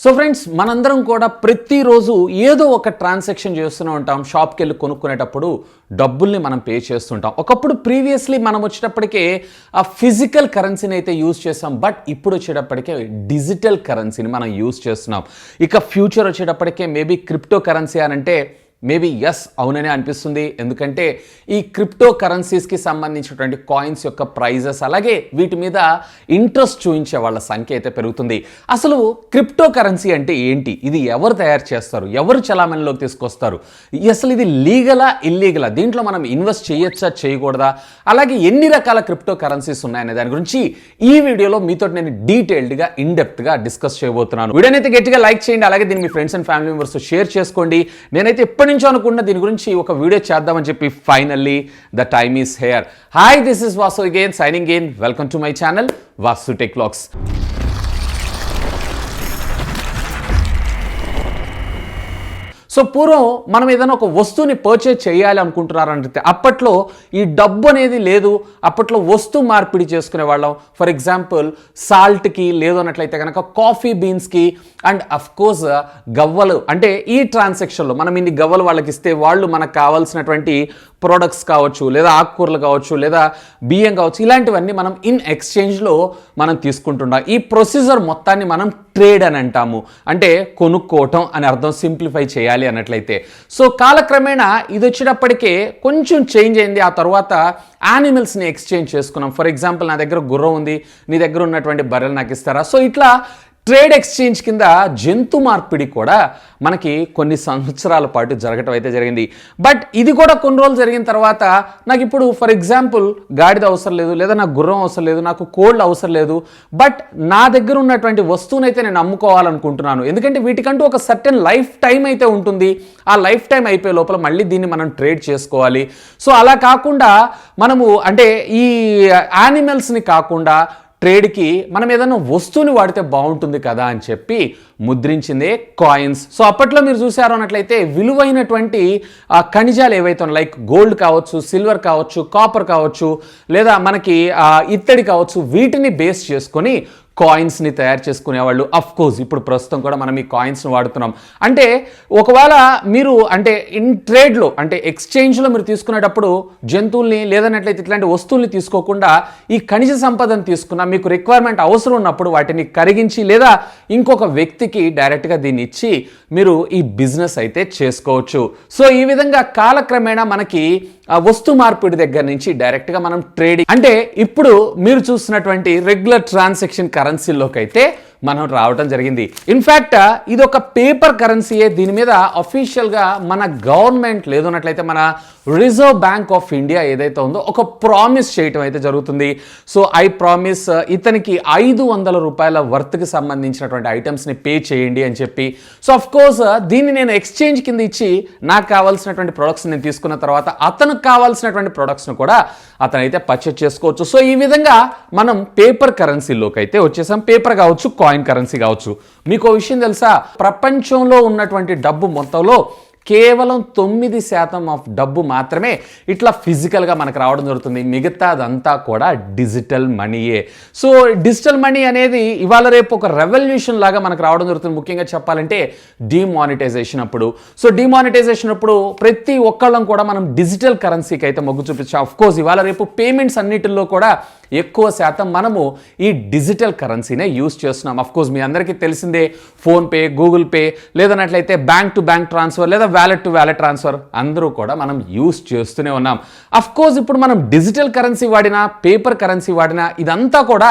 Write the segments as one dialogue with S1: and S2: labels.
S1: So friends, మనందరం కూడా ప్రతిరోజు ఏదో ఒక ట్రాన్సాక్షన్ చేస్తూనే ఉంటాం. షాప్కి వెళ్ళి కొనుక్కునేటప్పుడు డబ్బుల్ని మనం పే చేస్తుంటాం. ఒకప్పుడు ప్రీవియస్లీ మనం వచ్చేటప్పటికే ఆ ఫిజికల్ కరెన్సీని అయితే యూజ్ చేస్తాం. బట్ ఇప్పుడు వచ్చేటప్పటికే డిజిటల్ కరెన్సీని మనం యూజ్ చేస్తున్నాం. ఇక ఫ్యూచర్ వచ్చేటప్పటికే మేబీ క్రిప్టో కరెన్సీ అని అంటే మేబీ ఎస్ అవుననే అనిపిస్తుంది. ఎందుకంటే ఈ క్రిప్టో కరెన్సీస్కి సంబంధించినటువంటి కాయిన్స్ యొక్క ప్రైజెస్ అలాగే వీటి మీద ఇంట్రెస్ట్ చూపించే వాళ్ళ సంఖ్య అయితే పెరుగుతుంది. అసలు క్రిప్టో కరెన్సీ అంటే ఏంటి? ఇది ఎవరు తయారు చేస్తారు? ఎవరు చలామణిలోకి తీసుకొస్తారు? అసలు ఇది లీగలా ఇల్లీగలా? దీంట్లో మనం ఇన్వెస్ట్ చేయొచ్చా చేయకూడదా? అలాగే ఎన్ని రకాల క్రిప్టో కరెన్సీస్ ఉన్నాయనే దాని గురించి ఈ వీడియోలో మీతో నేను డీటెయిల్డ్గా ఇన్డెప్త్గా డిస్కస్ చేయబోతున్నాను. వీడియోని అయితే గట్టిగా లైక్ చేయండి. అలాగే దీన్ని మీ friends and family members share చేసుకోండి. నేనైతే నుంచో అనుకున్న దీని గురించి ఒక వీడియో చేద్దామని చెప్పి finally the time is here. Hi, this is Vasu again signing in. Welcome to my channel Vasu tech vlogs. So పూర్వం మనం ఏదైనా ఒక వస్తువుని పర్చేజ్ చేయాలి అనుకుంటున్నారంటే అప్పట్లో ఈ డబ్బు అనేది లేదు. అప్పట్లో వస్తువు మార్పిడి చేసుకునే వాళ్ళం. ఫర్ ఎగ్జాంపుల్ సాల్ట్కి లేదు అన్నట్లయితే కనుక కాఫీ బీన్స్కి అండ్ అఫ్ కోర్స్ గవ్వలు. అంటే ఈ ట్రాన్సాక్షన్లో మనం ఇన్ని గవ్వలు వాళ్ళకి ఇస్తే వాళ్ళు మనకు కావాల్సినటువంటి ప్రోడక్ట్స్ కావచ్చు, లేదా ఆకుకూరలు కావచ్చు, లేదా బియ్యం కావచ్చు, ఇలాంటివన్నీ మనం ఇన్ ఎక్స్చేంజ్లో మనం తీసుకుంటున్నాం. ఈ ప్రొసీజర్ మొత్తాన్ని మనం ట్రేడ్ అని అంటాము. అంటే కొనుక్కోవటం అని అర్థం, సింప్లిఫై చేయాలి అన్నట్లయితే. సో కాలక్రమేణా ఇది వచ్చేటప్పటికే కొంచెం చేంజ్ అయింది. ఆ తర్వాత యానిమల్స్ని ఎక్స్చేంజ్ చేసుకున్నాం. ఫర్ ఎగ్జాంపుల్, నా దగ్గర గుర్రం ఉంది, నీ దగ్గర ఉన్నటువంటి బర్రెలు నాకు ఇస్తారా? సో ఇట్లా ట్రేడ్ ఎక్స్చేంజ్ కింద జంతు మార్పిడి కూడా మనకి కొన్ని సంవత్సరాల పాటు జరగటం అయితే జరిగింది. బట్ ఇది కూడా కొన్ని రోజులు జరిగిన తర్వాత నాకు ఇప్పుడు ఫర్ ఎగ్జాంపుల్ గాడిద అవసరం లేదు, లేదా నాకు గుర్రం అవసరం లేదు, నాకు కోల్డ్ అవసరం లేదు. బట్ నా దగ్గర ఉన్నటువంటి వస్తువునైతే నేను అమ్ముకోవాలనుకుంటున్నాను. ఎందుకంటే వీటికంటూ ఒక సర్టెన్ లైఫ్ టైం అయితే ఉంటుంది. ఆ లైఫ్ టైం అయిపోయే లోపల మళ్ళీ దీన్ని మనం ట్రేడ్ చేసుకోవాలి. సో అలా కాకుండా మనము అంటే ఈ యానిమల్స్ని కాకుండా ట్రేడ్కి మనం ఏదైనా వస్తువుని వాడితే బాగుంటుంది కదా అని చెప్పి ముద్రించిందే కాయిన్స్. సో అప్పట్లో మీరు చూసారు అన్నట్లయితే విలువైనటువంటి ఖనిజాలు ఏవైతే ఉన్నాయి, లైక్ గోల్డ్ కావచ్చు, సిల్వర్ కావచ్చు, కాపర్ కావచ్చు, లేదా మనకి ఇత్తడి కావచ్చు, వీటిని బేస్ చేసుకొని కాయిన్స్ని తయారు చేసుకునేవాళ్ళు. అఫ్ కోర్స్ ఇప్పుడు ప్రస్తుతం కూడా మనం ఈ కాయిన్స్ని వాడుతున్నాం. అంటే ఒకవేళ మీరు అంటే ఇన్ ట్రేడ్లో అంటే ఎక్స్చేంజ్లో మీరు తీసుకునేటప్పుడు జంతువుల్ని లేదన్నట్లయితే ఇట్లాంటి వస్తువుల్ని తీసుకోకుండా ఈ ఖనిజ సంపదను తీసుకున్న మీకు రిక్వైర్మెంట్ అవసరం ఉన్నప్పుడు వాటిని కరిగించి లేదా ఇంకొక వ్యక్తికి డైరెక్ట్గా దీన్ని ఇచ్చి మీరు ఈ బిజినెస్ అయితే చేసుకోవచ్చు. సో ఈ విధంగా కాలక్రమేణా మనకి వస్తు మార్పిడి దగ్గర నుంచి డైరెక్ట్గా మనం ట్రేడింగ్ అంటే ఇప్పుడు మీరు చూస్తున్నటువంటి రెగ్యులర్ ట్రాన్సాక్షన్ కరెన్సీలోకి అయితే మనం రావడం జరిగింది. ఇన్ఫ్యాక్ట్ ఇది ఒక పేపర్ కరెన్సీయే. దీని మీద అఫీషియల్గా మన గవర్నమెంట్ లేదన్నట్లయితే మన రిజర్వ్ బ్యాంక్ ఆఫ్ ఇండియా ఏదైతే ఉందో ఒక ప్రామిస్ చేయటం అయితే జరుగుతుంది. సో ఐ ప్రామిస్ ఇతనికి 500 రూపాయల వర్త్కి సంబంధించినటువంటి ఐటమ్స్ని పే చేయండి అని చెప్పి. సో అఫ్ కోర్స్ దీన్ని నేను ఎక్స్చేంజ్ కింద ఇచ్చి నాకు కావాల్సినటువంటి ప్రొడక్ట్స్ నేను తీసుకున్న తర్వాత అతనికి కావాల్సినటువంటి ప్రొడక్ట్స్ను కూడా అతనైతే పర్చేజ్ చేసుకోవచ్చు. సో ఈ విధంగా మనం పేపర్ కరెన్సీలోకి అయితే వచ్చేసాం. పేపర్ కావచ్చు, కాయిన్ కరెన్సీ కావచ్చు. మీకు విషయం తెలుసా, ప్రపంచంలో ఉన్నటువంటి డబ్బు మొత్తంలో కేవలం 9% ఆఫ్ డబ్బు మాత్రమే ఇట్లా ఫిజికల్గా మనకు రావడం జరుగుతుంది. మిగతాదంతా కూడా డిజిటల్ మనీయే. సో డిజిటల్ మనీ అనేది ఇవాళ రేపు ఒక రెవల్యూషన్ లాగా మనకు రావడం జరుగుతుంది. ముఖ్యంగా చెప్పాలంటే డిమానిటైజేషన్ అప్పుడు. సో డిమానిటైజేషన్ అప్పుడు ప్రతి ఒక్కళ్ళం కూడా మనం డిజిటల్ కరెన్సీకి అయితే మొగ్గు చూపించాం. ఆఫ్ కోర్స్ ఇవాళ రేపు పేమెంట్స్ అన్నిటిలో కూడా ఎక్కువ శాతం మనము ఈ డిజిటల్ కరెన్సీనే యూజ్ చేస్తున్నాం. అఫ్ కోర్స్ మీ అందరికీ తెలిసిందే ఫోన్పే, గూగుల్ పే, లేదన్నట్లయితే బ్యాంక్ టు బ్యాంక్ ట్రాన్స్ఫర్, లేదా వ్యాలెట్ టు వ్యాలెట్ ట్రాన్స్ఫర్ అందరూ కూడా మనం యూజ్ చేస్తూనే ఉన్నాం. అఫ్ కోర్స్ ఇప్పుడు మనం డిజిటల్ కరెన్సీ వాడినా, పేపర్ కరెన్సీ వాడినా ఇదంతా కూడా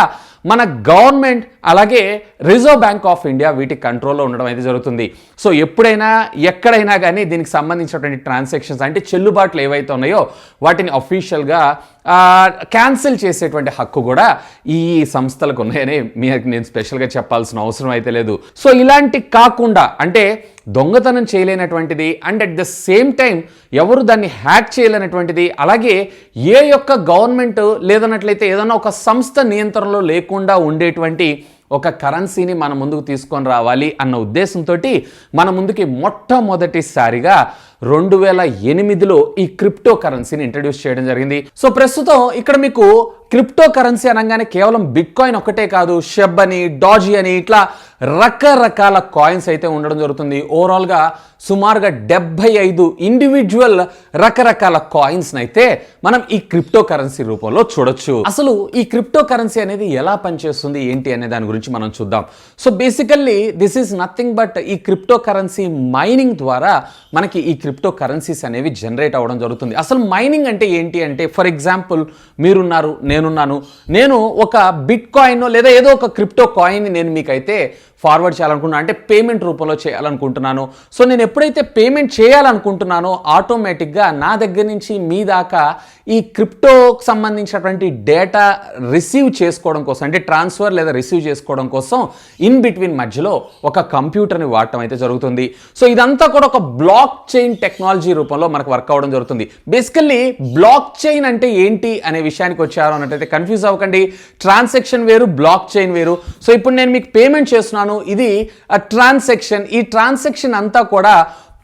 S1: మన గవర్నమెంట్ అలాగే రిజర్వ్ బ్యాంక్ ఆఫ్ ఇండియా వీటి కంట్రోల్లో ఉండడం అయితే జరుగుతుంది. సో ఎప్పుడైనా ఎక్కడైనా కానీ దీనికి సంబంధించినటువంటి ట్రాన్సాక్షన్స్ అంటే చెల్లుబాట్లు ఏవైతే ఉన్నాయో వాటిని అఫీషియల్గా క్యాన్సిల్ చేసేటువంటి హక్కు కూడా ఈ సంస్థలకు ఉన్నాయని మీకు నేను స్పెషల్గా చెప్పాల్సిన అవసరం అయితే లేదు. సో ఇలాంటి కాకుండా అంటే దొంగతనం చేయలేనటువంటిది and at the same time ఎవరు దాన్ని హ్యాక్ చేయలేనటువంటిది, అలాగే ఏ యొక్క గవర్నమెంట్ లేదన్నట్లయితే ఏదైనా ఒక సంస్థ నియంత్రణలో లేకుండా ఉండేటువంటి ఒక కరెన్సీని మన ముందుకు తీసుకొని రావాలి అన్న ఉద్దేశంతో మన ముందుకి మొట్టమొదటిసారిగా 2008లో ఈ క్రిప్టో కరెన్సీని ఇంట్రడ్యూస్ చేయడం జరిగింది. సో ప్రస్తుతం ఇక్కడ మీకు క్రిప్టో కరెన్సీ అనగానే కేవలం బిట్ కాయిన్ ఒకటే కాదు, షెబ్ అని, డాజీ అని, ఇట్లా రకరకాల కాయిన్స్ అయితే ఉండడం జరుగుతుంది. ఓవరాల్గా సుమారుగా 75 ఇండివిజువల్ రకరకాల కాయిన్స్ అయితే మనం ఈ క్రిప్టో కరెన్సీ రూపంలో చూడొచ్చు. అసలు ఈ క్రిప్టో కరెన్సీ అనేది ఎలా పనిచేస్తుంది ఏంటి అనే దాని గురించి మనం చూద్దాం. So basically this is nothing but ఈ క్రిప్టో కరెన్సీ మైనింగ్ ద్వారా మనకి ఈ క్రిప్టో కరెన్సీస్ అనేవి జనరేట్ అవ్వడం జరుగుతుంది. అసలు మైనింగ్ అంటే ఏంటి అంటే, ఫర్ ఎగ్జాంపుల్ మీరున్నారు, నేనున్నాను, నేను ఒక బిట్ కాయిన్ లేదా ఏదో ఒక క్రిప్టో కాయిన్ నేను మీకైతే ఫార్వర్డ్ చేయాలనుకుంటున్నాను, అంటే పేమెంట్ రూపంలో చేయాలనుకుంటున్నాను. సో నేను ఎప్పుడైతే పేమెంట్ చేయాలనుకుంటున్నానో ఆటోమేటిక్గా నా దగ్గర నుంచి మీ దాకా ఈ క్రిప్టోకి సంబంధించినటువంటి డేటా రిసీవ్ చేసుకోవడం కోసం, అంటే ట్రాన్స్ఫర్ లేదా రిసీవ్ చేసుకోవడం కోసం ఇన్ బిట్వీన్ మధ్యలో ఒక కంప్యూటర్ని వాడటం అయితే జరుగుతుంది. సో ఇదంతా కూడా ఒక బ్లాక్ చైన్ టెక్నాలజీ రూపంలో మనకు వర్క్ అవ్వడం జరుగుతుంది. బేసికల్లీ బ్లాక్ చైన్ అంటే ఏంటి అనే విషయానికి వచ్చారు అన్నట్టయితే కన్ఫ్యూజ్ అవ్వకండి. ట్రాన్సాక్షన్ వేరు, బ్లాక్ చైన్ వేరు. సో ఇప్పుడు నేను మీకు పేమెంట్ చేస్తున్నాను, ఇది ట్రాన్సాక్షన్. ఈ ట్రాన్సాక్షన్ అంతా కూడా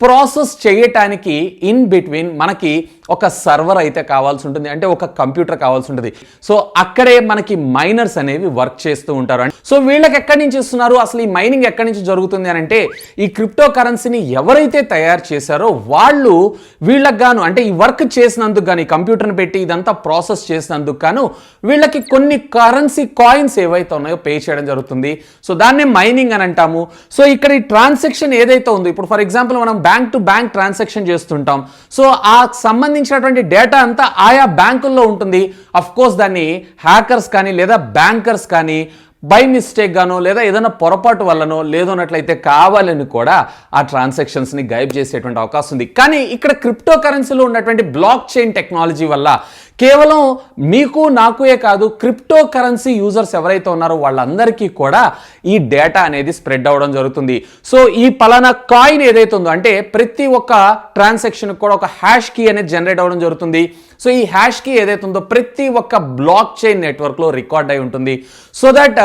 S1: ప్రాసెస్ చేయటానికి ఇన్ బిట్వీన్ మనకి ఒక సర్వర్ అయితే కావాల్సి ఉంటుంది, అంటే ఒక కంప్యూటర్ కావాల్సి ఉంటుంది. సో అక్కడే మనకి మైనర్స్ అనేవి వర్క్ చేస్తూ ఉంటారు. సో వీళ్ళకి ఎక్కడి నుంచి ఇస్తున్నారు, అసలు ఈ మైనింగ్ ఎక్కడి నుంచి జరుగుతుంది అని అంటే, ఈ క్రిప్టో కరెన్సీని ఎవరైతే తయారు చేశారో వాళ్ళు వీళ్ళకి గాను, అంటే ఈ వర్క్ చేసినందుకు గాను, ఈ కంప్యూటర్ని పెట్టి ఇదంతా ప్రాసెస్ చేసినందుకు గాను వీళ్ళకి కొన్ని కరెన్సీ కాయిన్స్ ఏవైతే ఉన్నాయో పే చేయడం జరుగుతుంది. సో దాన్నే మైనింగ్ అని అంటాము. సో ఇక్కడ ఈ ట్రాన్సాక్షన్ ఏదైతే ఉందో, ఇప్పుడు ఫర్ ఎగ్జాంపుల్ మనం బ్యాంక్ టు బ్యాంక్ ట్రాన్సాక్షన్ చేస్తుంటాం. సో ఆ సంబంధించినటువంటి డేటా అంతా ఆయా బ్యాంకుల్లో ఉంటుంది. అఫ్ కోర్స్ దాన్ని హ్యాకర్స్ కానీ లేదా బ్యాంకర్స్ కానీ బై మిస్టేక్ గానో లేదా ఏదైనా పొరపాటు వల్లనో లేదన్నట్లయితే కావాలని కూడా ఆ ట్రాన్సాక్షన్స్ని గైబ్ చేసేటువంటి అవకాశం ఉంది. కానీ ఇక్కడ క్రిప్టో కరెన్సీలో ఉన్నటువంటి బ్లాక్ చైన్ టెక్నాలజీ వల్ల కేవలం మీకు నాకుయే కాదు, క్రిప్టో కరెన్సీ యూజర్స్ ఎవరైతే ఉన్నారో వాళ్ళందరికీ కూడా ఈ డేటా అనేది స్ప్రెడ్ అవ్వడం జరుగుతుంది. సో ఈ పలానా కాయిన్ ఏదైతే ఉందో, అంటే ప్రతి ఒక్క ట్రాన్సాక్షన్కి కూడా ఒక హ్యాష్ కీ అనేది జనరేట్ అవ్వడం జరుగుతుంది. సో ఈ హ్యాష్ కీ ఏదైతే ఉందో ప్రతి ఒక్క బ్లాక్ చైన్ నెట్వర్క్లో రికార్డ్ అయి ఉంటుంది. సో దట్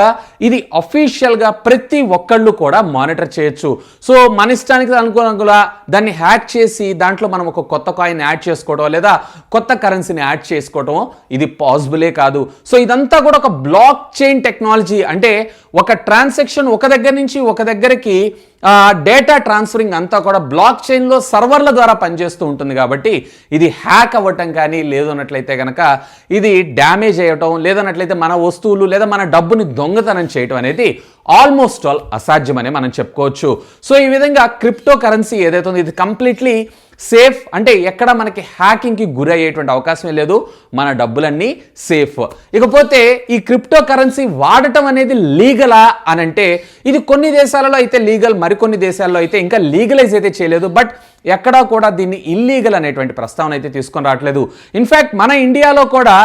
S1: ఇది అఫీషియల్గా ప్రతి ఒక్కళ్ళు కూడా మానిటర్ చేయొచ్చు. సో మన ఇష్టానికి అనుకూలంగా దాన్ని హ్యాక్ చేసి దాంట్లో మనం ఒక కొత్త కాయిన్ యాడ్ చేసుకోవడం లేదా కొత్త కరెన్సీని యాడ్ చేసుకోవడం ఇది పాసిబులే కాదు. సో ఇదంతా కూడా ఒక బ్లాక్ చైన్ టెక్నాలజీ, అంటే ఒక ట్రాన్సాక్షన్ ఒక దగ్గర నుంచి ఒక దగ్గరికి డేటా ట్రాన్స్ఫరింగ్ అంతా కూడా బ్లాక్ చైన్లో సర్వర్ల ద్వారా పనిచేస్తూ ఉంటుంది. కాబట్టి ఇది హ్యాక్ అవ్వటం కానీ లేదన్నట్లయితే కనుక ఇది డ్యామేజ్ అయ్యటం లేదన్నట్లయితే మన వస్తువులు లేదా మన డబ్బుని దొంగతనం చేయటం అనేది ఆల్మోస్ట్ ఆల్ అసాధ్యమని మనం చెప్పుకోవచ్చు. సో ఈ విధంగా క్రిప్టో కరెన్సీ ఏదైతే ఉందో ఇది కంప్లీట్లీ సేఫ్, అంటే ఎక్కడ మనకి హ్యాకింగ్కి గురి అయ్యేటువంటి అవకాశమే లేదు, మన డబ్బులన్నీ సేఫ్. ఇకపోతే ఈ క్రిప్టో కరెన్సీ వాడటం అనేది లీగలా అని అంటే, ఇది కొన్ని దేశాలలో అయితే లీగల్, మరికొన్ని దేశాల్లో అయితే ఇంకా లీగలైజ్ అయితే చేయలేదు. బట్ ఎక్కడా కూడా దీన్ని ఇల్లీగల్ అనేటువంటి ప్రస్తావన అయితే తీసుకొని రావట్లేదు. ఇన్ఫ్యాక్ట్ మన ఇండియాలో కూడా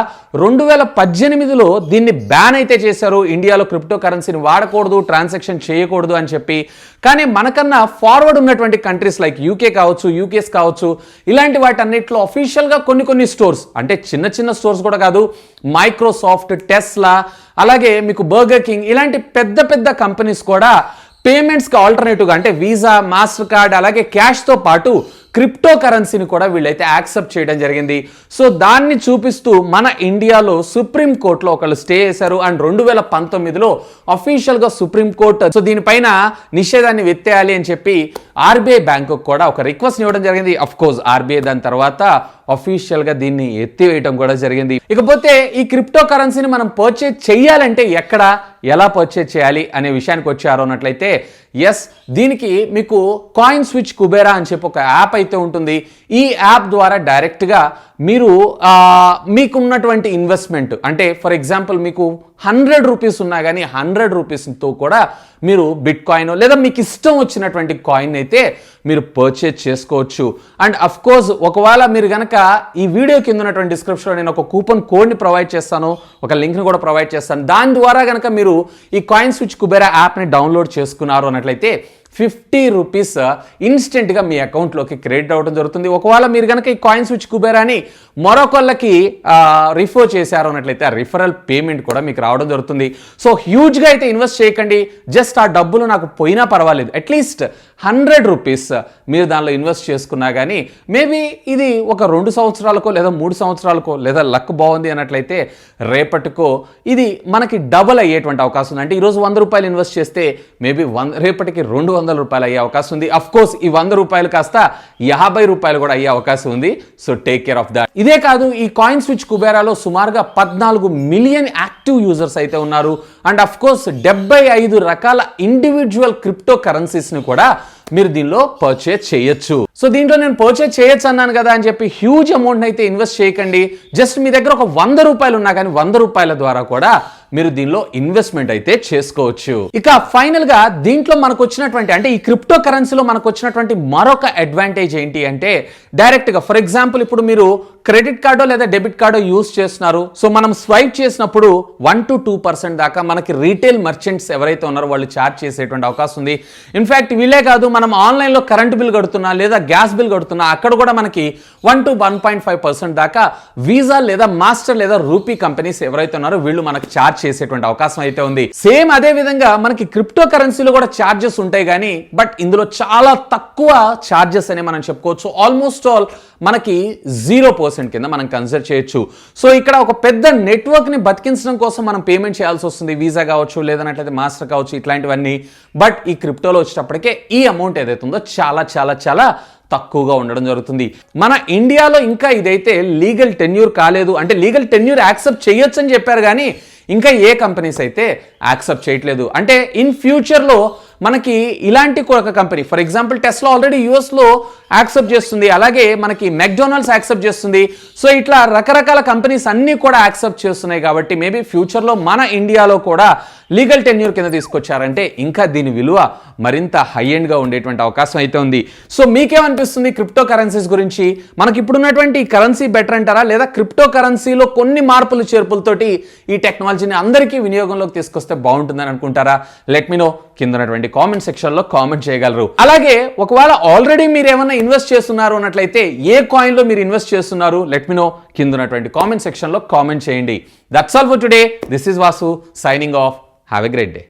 S1: 2018లో దీన్ని బ్యాన్ అయితే చేశారు. ఇండియాలో క్రిప్టో కరెన్సీని వాడకూడదు, ట్రాన్సాక్షన్ చేయకూడదు అని చెప్పి. కానీ మనకన్నా ఫార్వర్డ్ ఉన్నటువంటి కంట్రీస్ లైక్ యూకే కావచ్చు, యూకేస్ కావచ్చు, ఇలాంటి వాటన్నిటిలో అఫీషియల్గా కొన్ని స్టోర్స్, అంటే చిన్న చిన్న స్టోర్స్ కూడా కాదు, మైక్రోసాఫ్ట్, టెస్లా, అలాగే మీకు బర్గర్ కింగ్ ఇలాంటి పెద్ద పెద్ద కంపెనీస్ కూడా పేమెంట్స్కి ఆల్టర్నేటివ్గా, అంటే వీసా, మాస్టర్ కార్డ్ అలాగే క్యాష్తో పాటు క్రిప్టో కరెన్సీని కూడా వీళ్ళైతే యాక్సెప్ట్ చేయడం జరిగింది. సో దాన్ని చూపిస్తూ మన ఇండియాలో సుప్రీంకోర్టులో ఒకళ్ళు స్టే చేశారు. అండ్ 2019లో అఫీషియల్గా సుప్రీంకోర్టు సో దీనిపైన నిషేధాన్ని ఎత్తేయాలి అని చెప్పి ఆర్బీఐ బ్యాంకు కూడా ఒక రిక్వెస్ట్ ఇవ్వడం జరిగింది. అఫ్ కోర్స్ ఆర్బీఐ దాని తర్వాత అఫీషియల్గా దీన్ని ఎత్తివేయడం కూడా జరిగింది. ఇకపోతే ఈ క్రిప్టో కరెన్సీని మనం పర్చేజ్ చేయాలంటే ఎక్కడ, ఎలా పర్చేజ్ చేయాలి అనే విషయానికి వచ్చారు అన్నట్లయితే, ఎస్, దీనికి మీకు CoinSwitchKubera అని చెప్పి ఒక యాప్ అయితే ఉంటుంది. ఈ యాప్ ద్వారా డైరెక్ట్గా మీరు మీకున్నటువంటి ఇన్వెస్ట్మెంట్, అంటే ఫర్ ఎగ్జాంపుల్ మీకు 100 రూపీస్ ఉన్నా కానీ 100 రూపీస్తో కూడా మీరు బిట్ కాయిన్ లేదా మీకు ఇష్టం వచ్చినటువంటి కాయిన్ అయితే మీరు పర్చేజ్ చేసుకోవచ్చు. అండ్ అఫ్ కోర్స్ ఒకవేళ మీరు కనుక ఈ వీడియో కింద ఉన్నటువంటి డిస్క్రిప్షన్లో నేను ఒక కూపన్ కోడ్ని ప్రొవైడ్ చేస్తాను, ఒక లింక్ని కూడా ప్రొవైడ్ చేస్తాను. దాని ద్వారా కనుక మీరు ఈ CoinSwitchKubera యాప్ని డౌన్లోడ్ చేసుకున్నారు అన్నట్లయితే 50 రూపీస్ ఇన్స్టెంట్గా మీ అకౌంట్లోకి క్రెడిట్ అవ్వడం జరుగుతుంది. ఒకవేళ మీరు కనుక ఈ CoinSwitchKuberaని మరొకళ్ళకి రిఫర్ చేశారు అన్నట్లయితే ఆ రిఫరల్ పేమెంట్ కూడా మీకు రావడం జరుగుతుంది. సో హ్యూజ్గా అయితే ఇన్వెస్ట్ చేయకండి. జస్ట్ ఆ డబ్బులు నాకు పోయినా పర్వాలేదు, అట్లీస్ట్ 100 రూపీస్ మీరు దానిలో ఇన్వెస్ట్ చేసుకున్నా కానీ మేబీ ఇది ఒక 2 సంవత్సరాలకో లేదా 3 సంవత్సరాలకో లేదా లక్ బాగుంది అన్నట్లయితే రేపటికో ఇది మనకి డబుల్ అయ్యేటువంటి అవకాశం ఉంది. అంటే ఈరోజు 100 రూపాయలు ఇన్వెస్ట్ చేస్తే మేబీ రేపటికి 200 రూపాయలు అయ్యే అవకాశం ఉంది. అఫ్ కోర్స్ ఈ 100 రూపాయలు కాస్త 50 రూపాయలు కూడా అయ్యే అవకాశం ఉంది. So take care of that. ఇదే కాదు, ఈ CoinSwitchKuberaలో సుమారుగా 14 మిలియన్ యాక్టివ్ యూజర్స్ అయితే ఉన్నారు. అండ్ అఫ్ కోర్స్ 75 రకాల ఇండివిజువల్ క్రిప్టో కరెన్సీస్ని కూడా మీరు దీనిలో పర్చేజ్ చేయొచ్చు. సో దీంట్లో నేను పర్చేజ్ చేయొచ్చు అన్నాను కదా అని చెప్పి హ్యూజ్ అమౌంట్ అయితే ఇన్వెస్ట్ చేయకండి. జస్ట్ మీ దగ్గర ఒక 100 రూపాయలు ఉన్నా కానీ 100 రూపాయల ద్వారా కూడా మీరు దీనిలో ఇన్వెస్ట్మెంట్ అయితే చేసుకోవచ్చు. ఇక ఫైనల్ గా దీంట్లో మనకు వచ్చినటువంటి అంటే ఈ క్రిప్టో కరెన్సీలో మనకు వచ్చినటువంటి మరొక అడ్వాంటేజ్ ఏంటి అంటే డైరెక్ట్ గా ఫర్ ఎగ్జాంపుల్ ఇప్పుడు మీరు క్రెడిట్ కార్డో లేదా డెబిట్ కార్డో యూస్ చేస్తున్నారు. సో మనం స్వైప్ చేసినప్పుడు 1 to 2% దాకా మనకి రీటైల్ మర్చెంట్స్ ఎవరైతే ఉన్నారో వాళ్ళు ఛార్జ్ చేసేటువంటి అవకాశం ఉంది. ఇన్ఫాక్ట్ వీళ్ళే కాదు, మనం ఆన్లైన్లో కరెంట్ బిల్ కడుతున్నా లేదా గ్యాస్ బిల్ కడుతున్నా అక్కడ కూడా మనకి 1 to 1.5% దాకా వీసా లేదా మాస్టర్ లేదా రూపీ కంపెనీస్ ఎవరైతే ఉన్నారో వీళ్ళు మనకు ఛార్జ్ చేసేటువంటి అవకాశం అయితే ఉంది. సేమ్ అదే విధంగా మనకి క్రిప్టో కరెన్సీలో కూడా ఛార్జెస్ ఉంటాయి కానీ బట్ ఇందులో చాలా తక్కువ ఛార్జెస్ అని మనం చెప్పుకోవచ్చు. ఆల్మోస్ట్ ఆల్ మనకి 0% కింద మనం కన్సిడర్ చేయొచ్చు. సో ఇక్కడ ఒక పెద్ద నెట్వర్క్ ని బతికించడం కోసం మనం పేమెంట్ చేయాల్సి వస్తుంది, వీసా కావచ్చు లేదన్నట్లయితే మాస్టర్ కావచ్చు ఇట్లాంటివన్నీ. బట్ ఈ క్రిప్టోలో వచ్చేటప్పటికే ఈ అమౌంట్ ఏదైతే ఉందో చాలా చాలా చాలా తక్కువగా ఉండడం జరుగుతుంది. మన ఇండియాలో ఇంకా ఇదైతే లీగల్ టెన్యూర్ కాలేదు. అంటే లీగల్ టెన్యూర్ యాక్సెప్ట్ చేయొచ్చు అని చెప్పారు కానీ ఇంకా ఏ కంపెనీస్ అయితే యాక్సెప్ట్ చేయట్లేదు. అంటే ఇన్ ఫ్యూచర్లో మనకి ఇలాంటి ఒక company for example Tesla already యూఎస్లో యాక్సెప్ట్ చేస్తుంది, అలాగే మనకి మెక్డొనాల్డ్స్ యాక్సెప్ట్ చేస్తుంది. సో ఇట్లా రకరకాల కంపెనీస్ అన్నీ కూడా యాక్సెప్ట్ చేస్తున్నాయి కాబట్టి మేబీ ఫ్యూచర్లో మన ఇండియాలో కూడా లీగల్ టెన్యూర్ కింద తీసుకొచ్చారంటే ఇంకా దీని విలువ మరింత హై ఎండ్గా ఉండేటువంటి అవకాశం అయితే ఉంది. సో మీకేమనిపిస్తుంది క్రిప్టో కరెన్సీస్ గురించి? మనకి ఇప్పుడున్నటువంటి కరెన్సీ బెటర్ అంటారా లేదా క్రిప్టో కరెన్సీలో కొన్ని మార్పులు చేర్పులతోటి ఈ టెక్నాలజీని అందరికీ వినియోగంలోకి తీసుకొస్తే బాగుంటుందని అనుకుంటారా? లెట్ మీ నో కింద ఉన్నటువంటి కామెంట్ సెక్షన్ లో కామెంట్ చేయగలరు. అలాగే ఒకవేళ ఆల్రెడీ మీరు ఏమన్నా ఇన్వెస్ట్ చేస్తున్నారు అన్నట్లయితే ఏ కాయిన్ లో మీరు ఇన్వెస్ట్ చేస్తున్నారు లెట్ మీ నో కింద ఉన్నటువంటి కామెంట్ సెక్షన్ లో కామెంట్ చేయండి. That's all for today. This is Vasu signing off. Have a great day.